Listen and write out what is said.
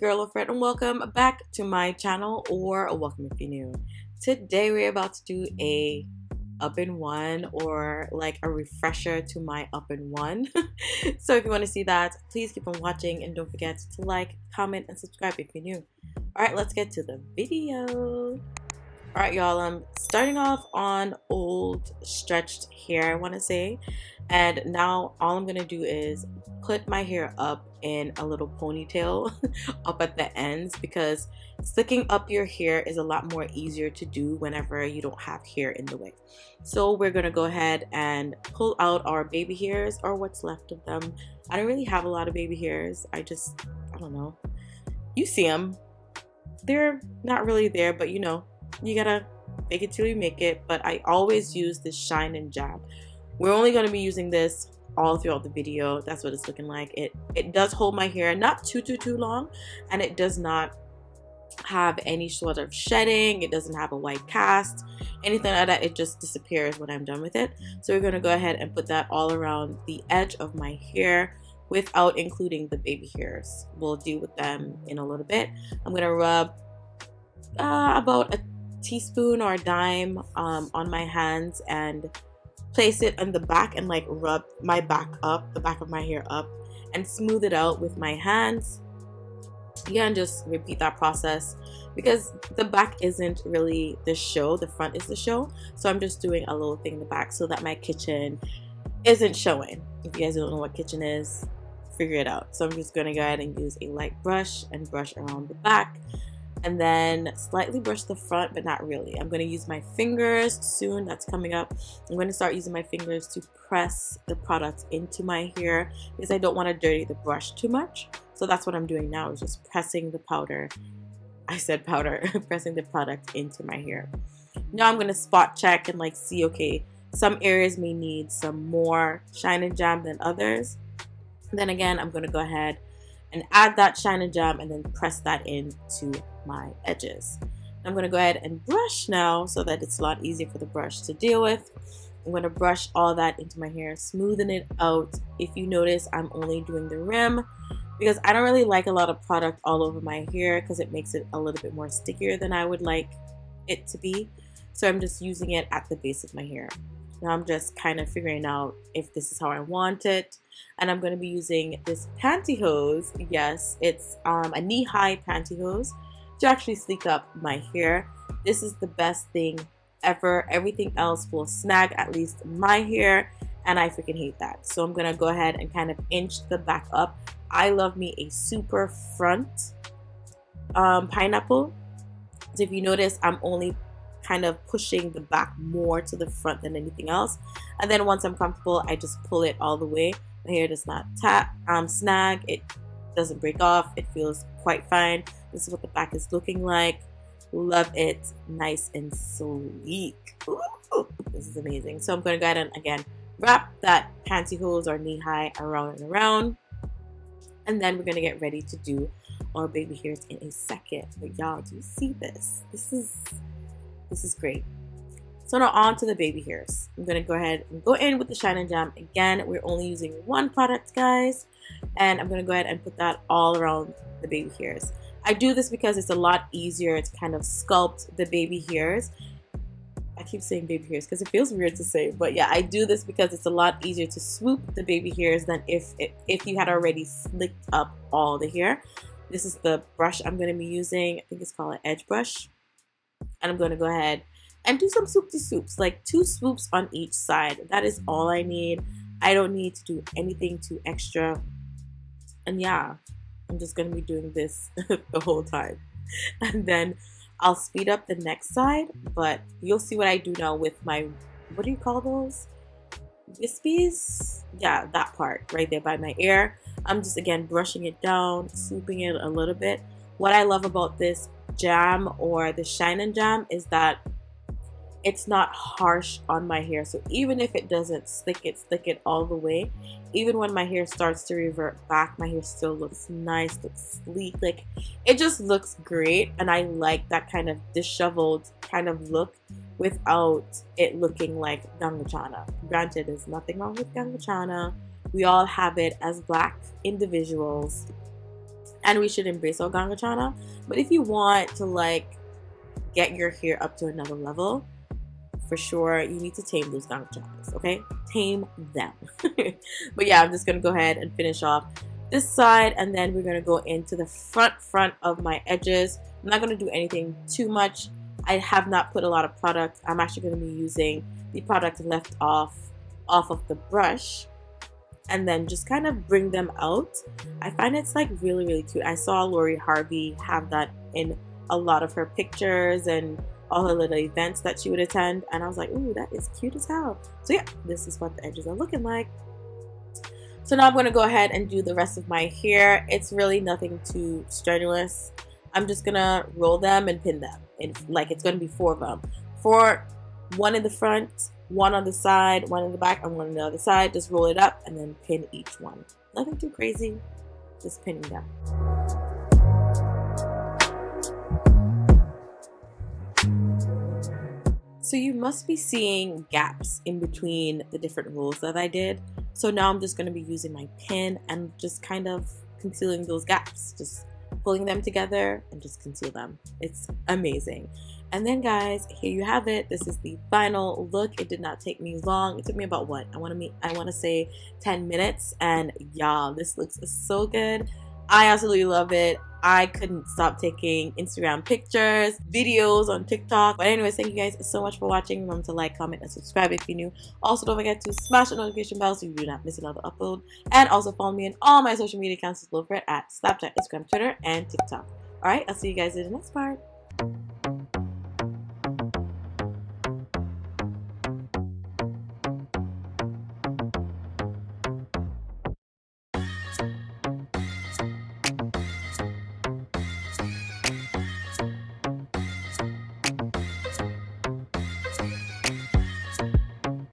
your girl Loaferette and welcome back to my channel, or welcome if you're new. Today we're about to do a up in one, or like a refresher to my up in one. So if you want to see that, please keep on watching and don't forget to like, comment, and subscribe if you're new. Alright, let's get to the video. Alright y'all, I'm starting off on old stretched hair, I want to say. And now all I'm going to do is put my hair up in a little ponytail up at the ends, because slicking up your hair is a lot more easier to do whenever you don't have hair in the way. So we're going to go ahead and pull out our baby hairs, or what's left of them. I don't really have a lot of baby hairs. I don't know. You see them. They're not really there, but you know, you gotta fake it till you make it. But I always use this shine and jab. We're only going to be using this all throughout the video. That's what it's looking like. It does hold my hair not too long, and it does not have any sort of shedding. It doesn't have a white cast, anything like that. It just disappears when I'm done with it. So we're going to go ahead and put that all around the edge of my hair without including the baby hairs. We'll deal with them in a little bit. I'm going to rub about a teaspoon or a dime on my hands and place it on the back, and like rub my back up, the back of my hair up, and smooth it out with my hands. Again, just repeat that process, because the back isn't really the show, the front is the show. So I'm just doing a little thing in the back so that my kitchen isn't showing. If you guys don't know what kitchen is, figure it out. So I'm just going to go ahead and use a light brush and brush around the back, and then slightly brush the front, but not really. I'm going to use my fingers soon. That's coming up. I'm going to start using my fingers to press the product into my hair, because I don't want to dirty the brush too much. So that's what I'm doing now, is just pressing the powder. I said powder. Pressing the product into my hair. Now I'm going to spot check and like see, okay, some areas may need some more shine and jam than others. Then again, I'm going to go ahead and add that shine and jam, and then press that into my edges. I'm going to go ahead and brush now, so that it's a lot easier for the brush to deal with. I'm going to brush all that into my hair, smoothing it out. If you notice, I'm only doing the rim, because I don't really like a lot of product all over my hair, because it makes it a little bit more stickier than I would like it to be. So I'm just using it at the base of my hair. Now I'm just kind of figuring out if this is how I want it. And I'm going to be using this pantyhose. Yes, it's a knee-high pantyhose to actually sleek up my hair. This is the best thing ever. Everything else will snag at least my hair, and I freaking hate that. So I'm going to go ahead and kind of inch the back up. I love me a super front pineapple. So if you notice, I'm only kind of pushing the back more to the front than anything else. And then once I'm comfortable, I just pull it all the way. My hair does not snag. It doesn't break off. It feels quite fine. This is what the back is looking like. Love it. Nice and sleek. Ooh, this is amazing. So I'm going to go ahead and again wrap that pantyhose or knee-high around and around. And then we're going to get ready to do our baby hairs in a second. But y'all, do you see this? This is great. So now on to the baby hairs. I'm going to go ahead and go in with the shine and jam. Again, we're only using one product, guys. And I'm going to go ahead and put that all around the baby hairs. I do this because it's a lot easier to kind of sculpt the baby hairs. I keep saying baby hairs because it feels weird to say. But yeah, I do this because it's a lot easier to swoop the baby hairs than if you had already slicked up all the hair. This is the brush I'm going to be using. I think it's called an edge brush. And I'm going to go ahead and do some swoopty swoops, like 2 swoops on each side. That is all I need. I don't need to do anything too extra. And yeah, I'm just going to be doing this the whole time. And then I'll speed up the next side, but you'll see what I do now with my, what do you call those? Wispies? Yeah, that part right there by my ear. I'm just again brushing it down, swooping it a little bit. What I love about this jam or the shine and jam is that it's not harsh on my hair. So even if it doesn't slick it all the way, even when my hair starts to revert back, my hair still looks nice, looks sleek. Like, it just looks great, and I like that kind of disheveled kind of look without it looking like Gangachana. Granted, there's nothing wrong with Gangachana. We all have it as Black individuals. and we should embrace our Gangachana. But if you want to like get your hair up to another level, for sure you need to tame those Gangachanas, okay? Tame them. But yeah, I'm just gonna go ahead and finish off this side, and then we're gonna go into the front of my edges. I'm not gonna do anything too much. I have not put a lot of product. I'm actually gonna be using the product left off of the brush, and then just kind of bring them out. I find it's like really, really cute. I saw Lori Harvey have that in a lot of her pictures and all her little events that she would attend, and I was like, ooh, that is cute as hell. So yeah, this is what the edges are looking like. So now I'm going to go ahead and do the rest of my hair. It's really nothing too strenuous. I'm just going to roll them and pin them. And like it's going to be 4 of them. 4, 1 in the front, 1 on the side, 1 in the back, and 1 on the other side. Just roll it up and then pin each one. Nothing too crazy, just pinning them. So you must be seeing gaps in between the different rolls that I did. So now I'm just going to be using my pin and just kind of concealing those gaps. Just pulling them together and just conceal them. It's amazing. And then guys, here you have it. This is the final look. It did not take me long. It took me about what? I want to say 10 minutes. And y'all, this looks so good. I absolutely love it. I couldn't stop taking Instagram pictures, videos on TikTok. But anyways, thank you guys so much for watching. Remember to like, comment, and subscribe if you're new. Also, don't forget to smash the notification bell so you do not miss another upload. And also follow me on all my social media accounts, Loaferette, at Snapchat, Instagram, Twitter, and TikTok. Alright, I'll see you guys in the next part.